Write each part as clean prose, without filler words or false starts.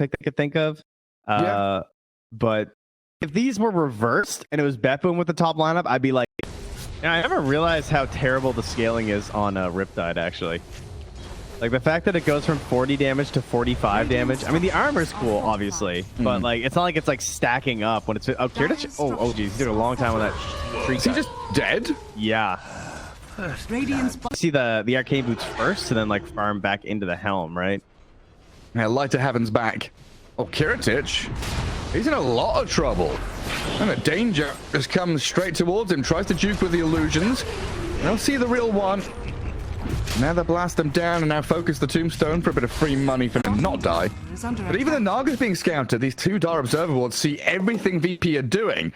pick I could think of. But if these were reversed and it was BetBoom with the top lineup, I'd be like, I never realized how terrible the scaling is on Riptide, actually. Like, the fact that it goes from 40 damage to 45 damage. I mean, the armor's cool, obviously, but like, it's not like it's like stacking up when it's. Oh, Kiritich? Oh, geez, he took a long time on that tree. Is he just dead? Yeah. See the arcane boots first, and then like farm back into the helm, right? Yeah, light to heaven's back. Oh, Kiritich, he's in a lot of trouble. And a danger just comes straight towards him. Tries to juke with the illusions. They'll see the real one. Now they blast them down and now focus the tombstone for a bit of free money for them to not die. But even the Naga's being scouted. These two Dar observer wards see everything VP are doing.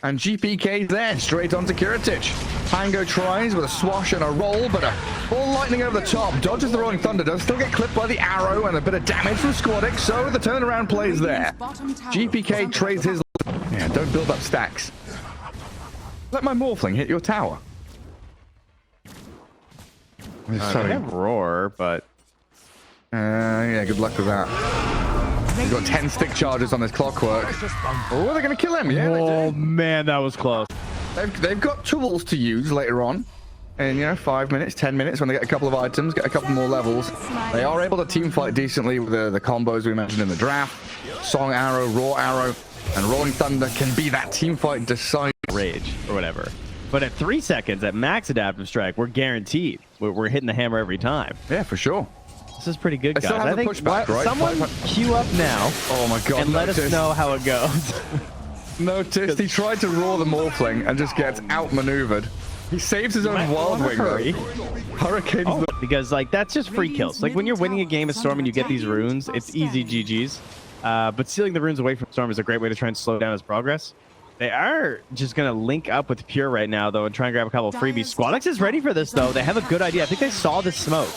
And GPK's there, straight onto Kiritich. Pango tries with a swash and a roll, but a ball lightning over the top. Dodges the Rolling Thunder, does still get clipped by the arrow and a bit of damage from Squadix, so the turnaround plays there. GPK trades his... Yeah, don't build up stacks. Let my Morphling hit your tower. I have roar, but yeah, good luck with that. He's got 10 stick charges on his clockwork. Oh, they're gonna kill him. Yeah. Oh man, that was close. They've got tools to use later on, in 5 minutes, 10 minutes when they get a couple of items, get a couple more levels. They are able to team fight decently with the combos we mentioned in the draft. Song arrow, raw arrow, and Rolling Thunder can be that team fight decide rage or whatever. But at 3 seconds, at max adaptive strike, we're guaranteed. We're hitting the hammer every time. Yeah, for sure. This is pretty good, guys. I think pushback, right? Someone queue up now. Oh my god! And let us know how it goes. Noticed he tried to roar the Morphling and just gets outmaneuvered. He saves his own Wild Wing though. Hurricanes. Oh, because like that's just free kills. Like when you're winning a game of Storm and you get these runes, it's easy GGs. But stealing the runes away from Storm is a great way to try and slow down his progress. They are just going to link up with Pure right now, though, and try and grab a couple of freebies. Squadix is ready for this, though. They have a good idea. I think they saw the smoke.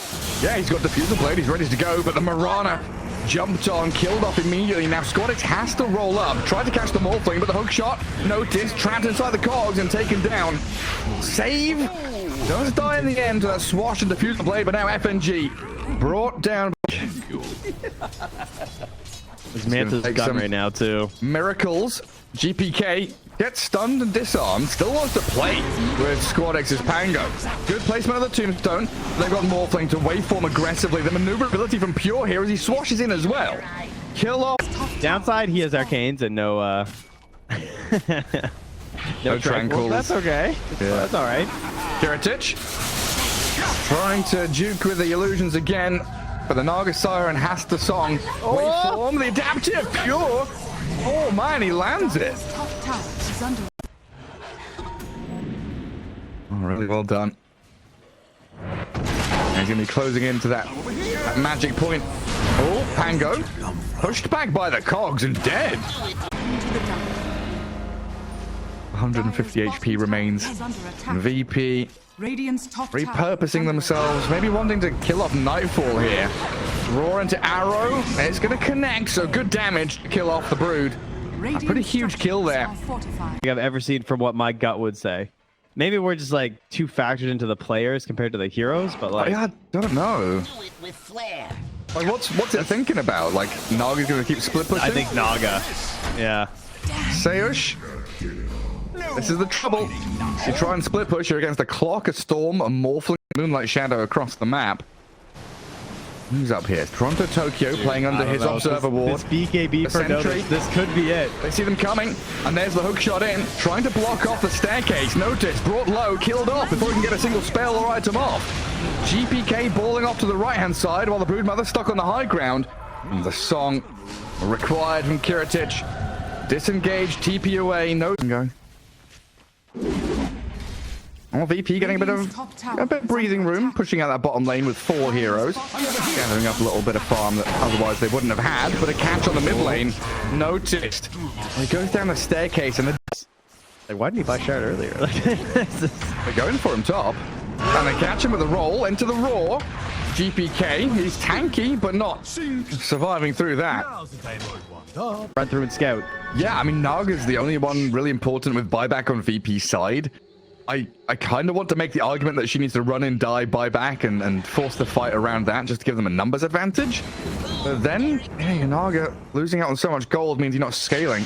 Yeah, he's got Diffuser Blade. He's ready to go, but the Marana jumped on, killed off immediately. Now Squadix has to roll up. Tried to catch the Morphling, but the hook shot, noticed, trapped inside the cogs and taken down. Save. Does die in the end to that swash and Diffuser Blade, but now FNG brought down. His Manta's gun right now, too. Miracles. GPK gets stunned and disarmed. Still wants to play with Squadix's Pango. Good placement of the tombstone. They've got Morphling to waveform aggressively. The maneuverability from Pure here as he swashes in as well. Kill off. Downside, he has arcanes and no tranquils. That's okay. Yeah. That's all right. Kiritich trying to juke with the illusions again. But the Naga Siren has to song. Waveform, the adaptive Pure. Oh man, he lands it. Oh, really well done. And he's going to be closing into that magic point. Oh, Pango. Pushed back by the cogs and dead. 150 HP remains. VP repurposing themselves, maybe wanting to kill off Nightfall here. Roar into arrow. It's going to connect, so good damage to kill off the Brood. A pretty huge kill there. I've ever seen from what my gut would say. Maybe we're just like too factored into the players compared to the heroes, but like I don't know. Like what's it thinking about? Like Naga's going to keep split pushing? I think Naga. Yeah. Sayush. This is the trouble. You try and split push her against a clock, a storm, a Morphling, Moonlight Shadow across the map. Who's up here? Toronto, Tokyo playing under his observer ward. This BKB for Notice. This could be it. They see them coming, and there's the hook shot in, trying to block off the staircase. Notice, brought low, killed off before he can get a single spell or item off. GPK balling off to the right-hand side while the Broodmother stuck on the high ground. And the song required from Kiritich. Disengage, TP away, no go. Oh, VP getting a bit of breathing room, pushing out that bottom lane with 4 heroes. Gathering up a little bit of farm that otherwise they wouldn't have had, but a catch on the mid lane. Noticed. He goes down the staircase and like, why didn't he buy Shard earlier? They're going for him top. And they catch him with a roll into the roar. GPK, he's tanky, but not surviving through that. Run through and scout. Yeah, I mean, Naga's the only one really important with buyback on VP's side. I kind of want to make the argument that she needs to run in, die, buy back, and force the fight around that just to give them a numbers advantage. But then, yeah, Naga losing out on so much gold means you're not scaling.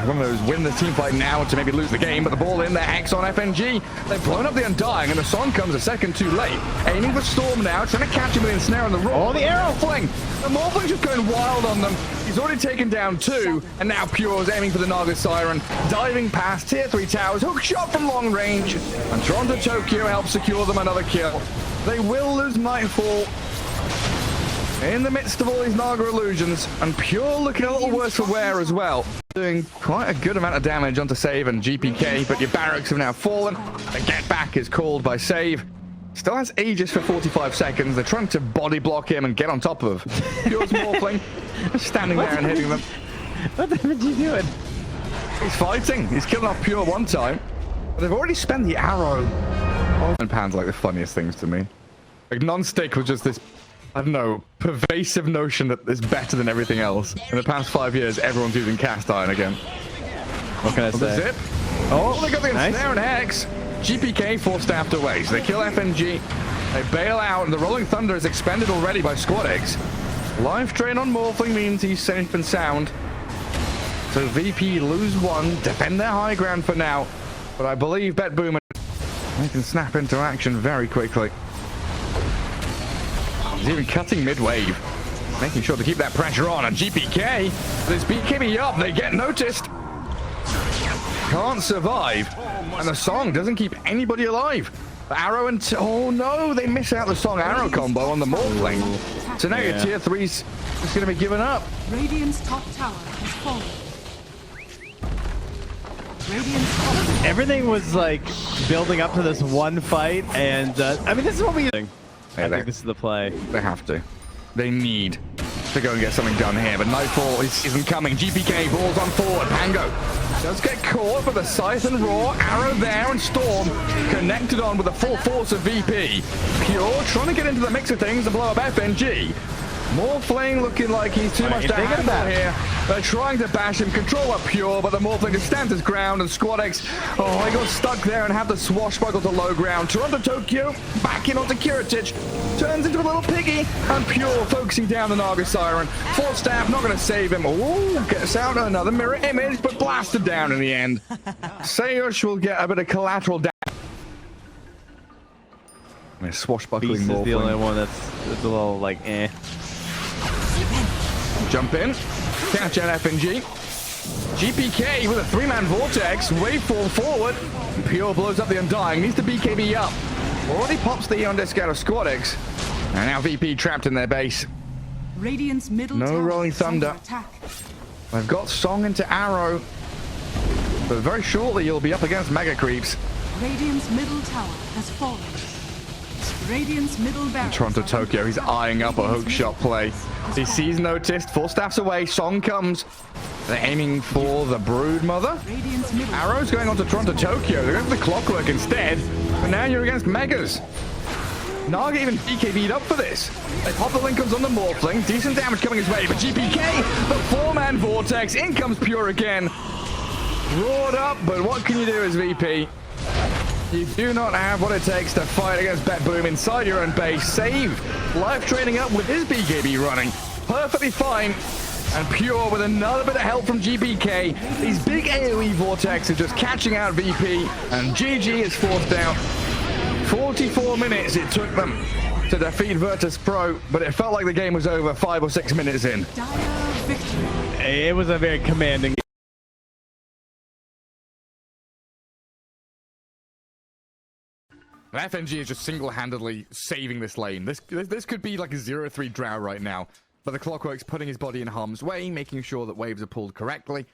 One of those win the team fight now to maybe lose the game, but the ball in there, Hex on FNG. They've blown up the Undying, and the song comes a second too late. Aiming for Storm now, trying to catch him with the ensnare on the roll. Oh, the arrow fling! The Morphling's just going wild on them. He's already taken down 2, and now Pure is aiming for the Naga Siren. Diving past tier 3 towers, hook shot from long range. And Toronto Tokyo helps secure them another kill. They will lose Nightfall in the midst of all these Naga illusions, and Pure looking a little worse for wear as well. Doing quite a good amount of damage onto Save and GPK, but your barracks have now fallen. The get back is called by Save. Still has Aegis for 45 seconds. They're trying to body block him and get on top of Pure's Morphling. Just standing there and hitting them. What the heck are you doing? He's fighting. He's killing off Pure one time. But they've already spent the arrow. And Pan's like the funniest things to me. Like non-stick was just this, I don't know, pervasive notion that it's better than everything else. In the past 5 years, everyone's using cast iron again. What can I say? Zip. Oh, they got the ensnare and Hex. GPK forced after away, so they kill FNG. They bail out, and the Rolling Thunder is expended already by Squad X. Life drain on Morphling means he's safe and sound. So VP lose 1, defend their high ground for now. But I believe BetBoom, they can snap into action very quickly. He's even cutting mid-wave, making sure to keep that pressure on. And GPK, this BKB up, they get noticed. Can't survive. And the song doesn't keep anybody alive. The arrow and... oh no, they miss out the song arrow combo on the Morphling. So now your tier 3's just going to be given up. Radiant's top tower has fallen. Radiant's top... Everything was like building up to this one fight, and I mean, this is what we... I think this is the play. They have to. They need to go and get something done here, but Nightfall isn't coming. GPK balls on forward. Pango does get caught, but the Scythe and Raw, arrow there, and Storm connected on with the full force of VP. Pure trying to get into the mix of things and blow up FNG. Morphling looking like he's too much to handle here. They're trying to bash him, control up Pure, but the Morphling just stands his ground, and Squad X, oh, he got stuck there and had to swashbuckle to low ground. Toronto Tokyo back in onto Kiritich, turns into a little piggy, and Pure focusing down the Naga Siren. Full staff, not going to save him. Ooh, gets out another mirror image, but blasted down in the end. Sayush will get a bit of collateral damage. Swashbuckling Beast is Morphling. the only one that's a little like eh. Jump in, catch an FNG. GPK with a 3-man vortex, wavefall forward. Pure blows up the Undying, needs to BKB up. Already pops the Eon Disc out of Squad X. And now VP trapped in their base. Radiant's middle No tower Rolling is under Thunder. attack. They've got Song into Arrow. But very shortly you'll be up against Mega Creeps. Radiant's middle tower has fallen. Radiant's middle barracks. Toronto Tokyo, he's eyeing up a hook shot play. He sees noticed, 4 staffs away, Song comes. They're aiming for the Brood Mother. Radiant's middle Arrow's going on to Toronto Tokyo. They're going for the Clockwork instead. But now you're against Megas. Naga even BKB'd up for this. They pop the Lincolns on the Morphling. Decent damage coming his way. But GPK, the 4-man vortex. In comes Pure again. Roared up, but what can you do as VP? You do not have what it takes to fight against BetBoom inside your own base. Save life training up with his BKB running. Perfectly fine. And Pure with another bit of help from GPK. These big AoE vortex are just catching out VP. And GG is forced out. 44 minutes it took them to defeat Virtus Pro, but it felt like the game was over 5 or 6 minutes in. dire victory. It was a very commanding. FNG is just single-handedly saving this lane. This could be like a 0-3 draw right now, but the Clockwork's putting his body in harm's way, making sure that waves are pulled correctly.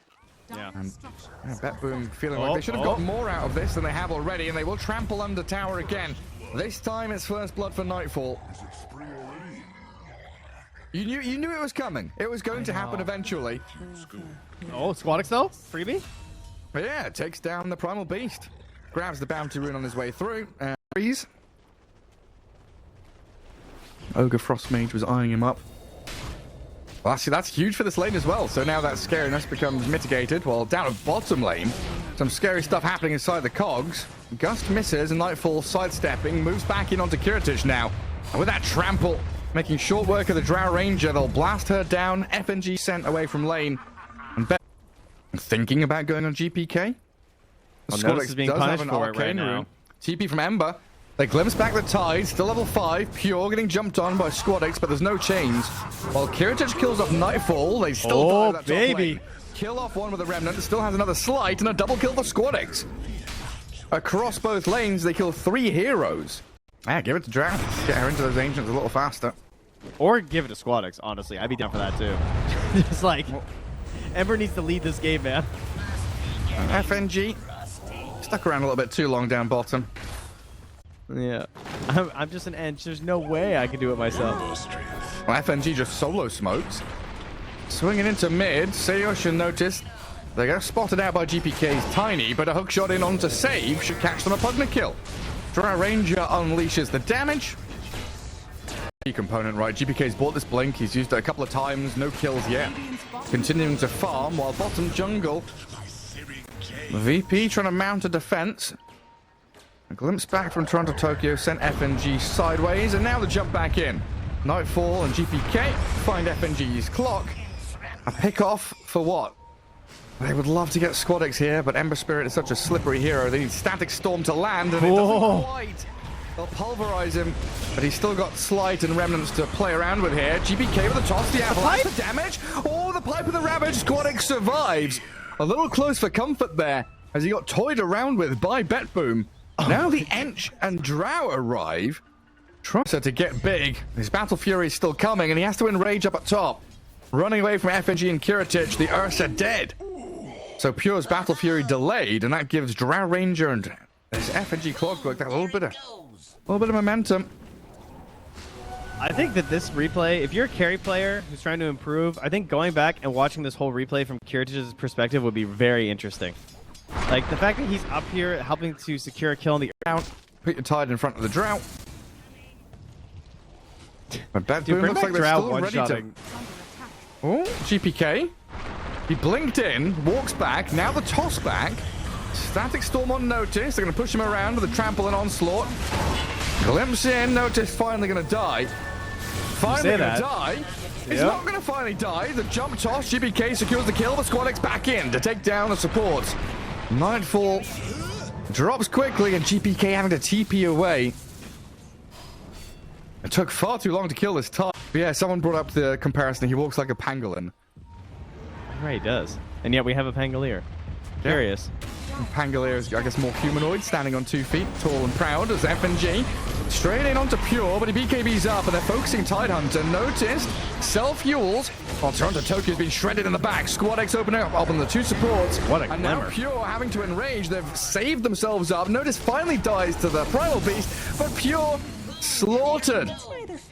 Yeah. And BetBoom feeling like they should have got more out of this than they have already, and they will trample under tower again. This time it's first blood for Nightfall. You knew it was coming. It was going to happen eventually. Oh, Squad X though? Freebie? But yeah, it takes down the Primal Beast. Grabs the bounty rune on his way through. Freeze. Ogre Frost Mage was eyeing him up. Well, actually, that's huge for this lane as well. So now that scariness becomes mitigated. While down at bottom lane, some scary stuff happening inside the cogs. Gust misses and Nightfall sidestepping, moves back in onto Kiritich now. And with that trample, making short work of the Drow Ranger, they'll blast her down. FNG sent away from lane. And thinking about going on GPK? Well, Notice is being punished for it right now. TP from Ember. They glimpse back the tide, still level 5. Pure getting jumped on by Squadix, but there's no chains. While Kiritich kills off Nightfall, they still die that top lane. Kill off one with a Remnant, still has another Slight, and a double kill for Squadix. Across both lanes, they kill 3 heroes. Yeah, give it to Drow. Get her into those Ancients a little faster. Or give it to Squadix, honestly. I'd be down for that too. Just like, Ember needs to lead this game, man. FNG stuck around a little bit too long down bottom. Yeah. I'm just an Ench. There's no way I can do it myself. Well, FNG just solo smokes. Swinging into mid. Seiyush and Notice. They get spotted out by GPK's Tiny, but a hook shot in onto Save should catch them a Pugna kill. Drow Ranger unleashes the damage. Key component, right? GPK's bought this blink. He's used it a couple of times. No kills yet. Continuing to farm while bottom jungle. VP trying to mount a defense. A glimpse back from Toronto Tokyo sent FNG sideways, and now the jump back in. Nightfall and GPK find FNG's clock. A pick off for what? They would love to get Squadix here, but Ember Spirit is such a slippery hero. They need Static Storm to land, and it doesn't quite. They'll pulverize him, but he's still got Slight and Remnants to play around with here. GPK with a toss, the avalanche, the damage. Oh, the pipe of the Ravage. Squadix survives. A little close for comfort there, as he got toyed around with by BetBoom. Now the Ench and Drow arrive. Tries to get big. His Battle Fury is still coming, and he has to enrage up at top. Running away from FNG and Kiritich, the Ursa dead. So Pure's Battle Fury delayed, and that gives Drow Ranger and his FNG Clockwork that little bit of momentum. I think that this replay, if you're a carry player who's trying to improve, I think going back and watching this whole replay from Kiritich's perspective would be very interesting. Like, the fact that he's up here helping to secure a kill on the ground. Put your tide in front of the Drow. But Dude, looks like they're still ready to... Oh, GPK. He blinked in, walks back, now the toss back. Static Storm on Notice. They're going to push him around with a trample and onslaught. Glimpse in, Notice finally going to die. Finally going to die. He's not going to finally die. The jump toss, GPK secures the kill. The Squadix back in to take down the supports. Nightfall drops quickly, and GPK having to TP away. It took far too long to kill this time. But yeah, someone brought up the comparison. He walks like a pangolin. Right, he does. And yet we have a pangolier. Curious. Pangolier is, I guess, more humanoid, standing on 2 feet, tall and proud as FNG. Straight in onto Pure, but he BKB's up, and they're focusing Tidehunter. Noticed, self-fuels, while Toronto Tokyo's been shredded in the back. Squadix opening up on the 2 supports. What a And glimmer. now Pure having to enrage. They've saved themselves up. Notice finally dies to the Primal Beast, but Pure slaughtered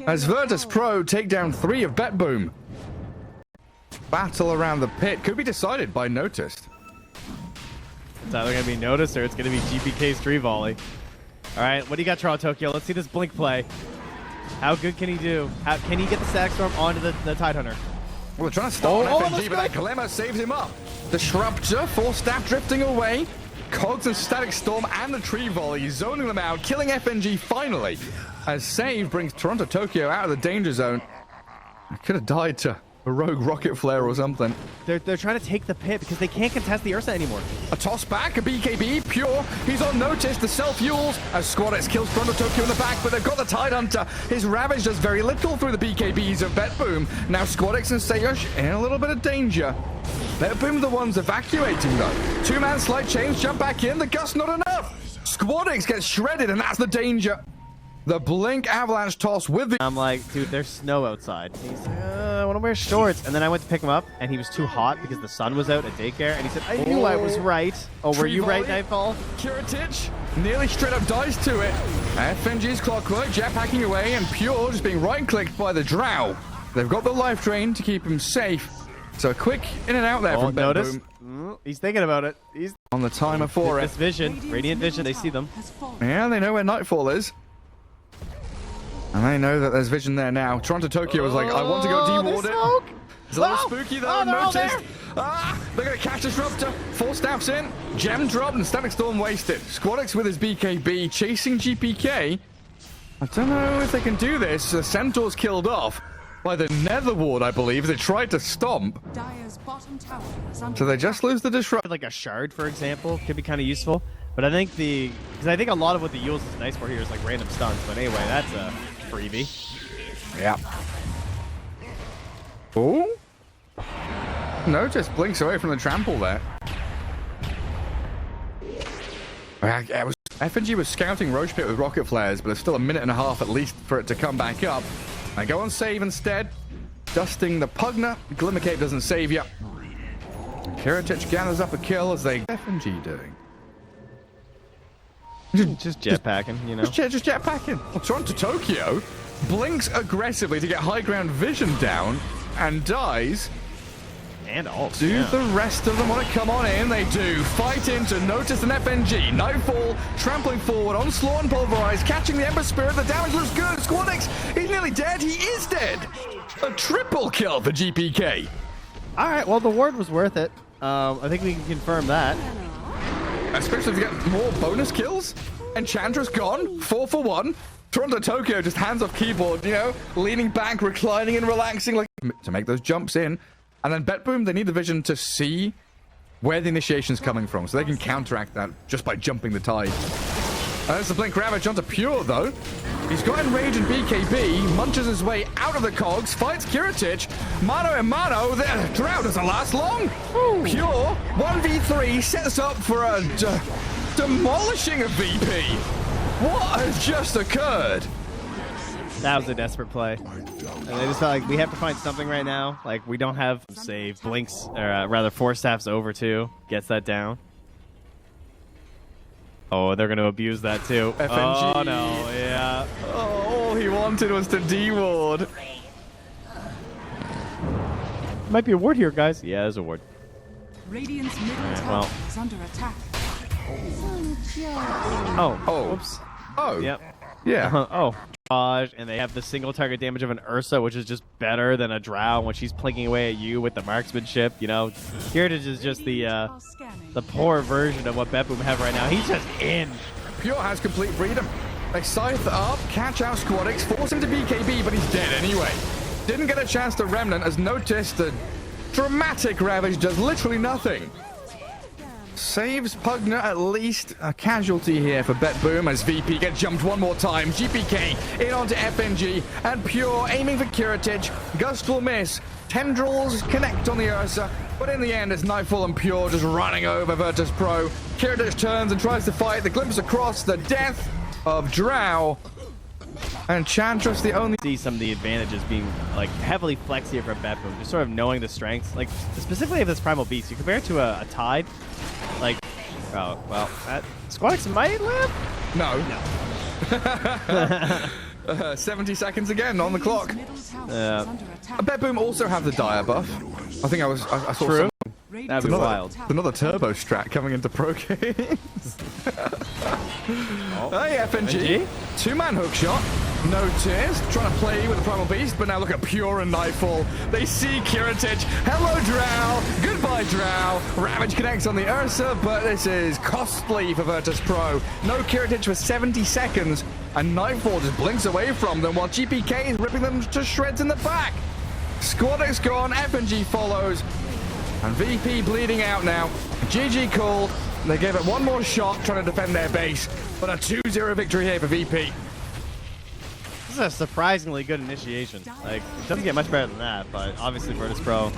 as Virtus Pro take down 3 of BetBoom. Battle around the pit could be decided by Noticed. It's either going to be Notice or it's going to be GPK's 3 volley. All right, what do you got, Toronto Tokyo? Let's see this blink play. How good can he do? Can he get the Static Storm onto the Tidehunter? Well, they're trying to stop FNG, but that Glimmer saves him up. Disruptor, 4 staff drifting away. Cogs and Static Storm and the Tree Volley zoning them out, killing FNG finally. As Save brings Toronto Tokyo out of the danger zone. Could have died to a rogue rocket flare or something. They're trying to take the pit because they can't contest the Ursa anymore. A toss back, a BKB, Pure. He's on Notice, the self-fuels. As Squadix kills Toronto Tokyo in the back, but they've got the Tidehunter. His Ravage does very little through the BKBs of BetBoom. Now Squadix and Seiyush in a little bit of danger. BetBoom the ones evacuating though. 2-man slight change, jump back in. The Gust not enough. Squadix gets shredded, and that's the danger. The Blink Avalanche toss with the... I'm like, dude, there's snow outside. He's like, I want to wear shorts. And then I went to pick him up, and he was too hot because the sun was out at daycare. And he said, I knew I was right. Oh, were you right, Nightfall? Kiritich nearly straight up dies to it. FNG's Clockwork, jetpacking away, and Pure just being right-clicked by the Drow. They've got the life drain to keep him safe. So a quick in and out there from BetBoom. He's thinking about it. He's on the timer for this it. vision, Radiant Vision, they see them. Yeah, they know where Nightfall is. And they know that there's vision there now. Toronto Tokyo was like, I want to go deward it. It's a little spooky though. Oh, they're all there. They're going to catch Disruptor. 4 staffs in. Gem dropped and Static Storm wasted. Squadix with his BKB chasing GPK. I don't know if they can do this. The Centaur's killed off by the Nether Ward, I believe. They tried to stomp. Dire's bottom tower is under So they just lose the Disrupt. Like a shard, for example, could be kind of useful. But I think because I think a lot of what the Yules is nice for here is like random stuns. But anyway, that's a freebie. Yeah. Oh. No, just blinks away from the trample there. FNG was scouting Roche Pit with rocket flares, but there's still a minute and a half at least for it to come back up. I go on save instead, dusting the Pugna. Glimmer Cape doesn't save you. Kiritich gathers up a kill as they... FNG doing? Just jetpacking, you know. Just jetpacking. Toronto Tokyo blinks aggressively to get high ground vision down and dies. And ult. Do the rest of them want to come on in? They do. Fight into Notice and FNG. Nightfall trampling forward. Onslaught and Pulverize. Catching the Ember Spirit. The damage looks good. Squadix, he's nearly dead. He is dead. A triple kill for GPK. All right, well, the ward was worth it. I think we can confirm that. Especially to get more bonus kills. Enchantress gone. 4 for 1. Toronto Tokyo just hands off keyboard, you know, leaning back, reclining and relaxing like to make those jumps in. And then BetBoom, they need the vision to see where the initiation's coming from, so they can counteract that just by jumping the tide. And there's the Blink Ravage onto Pure, though. He's got Enrage and BKB, munches his way out of the cogs, fights Kiritich. Mano and Mano, the drought doesn't last long. Ooh. Pure, 1v3, sets up for a demolishing of VP. What has just occurred? That was a desperate play. And they just felt like we have to find something right now. Like, we don't have save. Blinks, or rather, 4 staffs over 2. Gets that down. Oh, they're going to abuse that too. FNG. Oh, no. Yeah. Oh, all he wanted was to D-ward. Might be a ward here, guys. Yeah, there's a ward. Radiant's middle Alright, tower well. is under attack. Oh. Whoops. Oh. Yep. Yeah. Oh. And they have the single target damage of an Ursa, which is just better than a Drow when she's plinking away at you with the marksmanship. You know, Kiritich is just the poor version of what BetBoom have right now. He's just in. Pure has complete freedom. They scythe up, catch out Squadix, force him to BKB, but he's dead anyway. Didn't get a chance to Remnant, as noticed the dramatic Ravage does literally nothing. Saves Pugna at least. A casualty here for BetBoom as VP gets jumped one more time. GPK in onto FNG and Pure aiming for Kiritich. Gust will miss. Tendrils connect on the Ursa, but in the end it's Nightfall and Pure just running over Virtus Pro. Kiritich turns and tries to fight. The glimpse across the death of Drow. And Enchantress the only... See some of the advantages being like heavily flexed here for BetBoom, just sort of knowing the strengths. Like specifically of this Primal Beast, you compare it to a Tide. Like, oh, well, that Squadix might live? No. 70 seconds again on the clock. BetBoom also have the Dire buff. I think I saw True. Some, That'd be wild. Another turbo strat coming into pro games. Hey, FNG. 2-man hook shot. Noticed. Trying to play with the Primal Beast, but now look at Pure and Nightfall. They see Kiritich. Hello, Drow. Goodbye, Drow. Ravage connects on the Ursa, but this is costly for Virtus Pro. No Kiritich for 70 seconds, and Nightfall just blinks away from them while GPK is ripping them to shreds in the back. Squadix gone. FNG follows. And VP bleeding out now. GG called. They gave it one more shot trying to defend their base, but a 2-0 victory here for VP. This is a surprisingly good initiation. Like, it doesn't get much better than that, but obviously Virtus Pro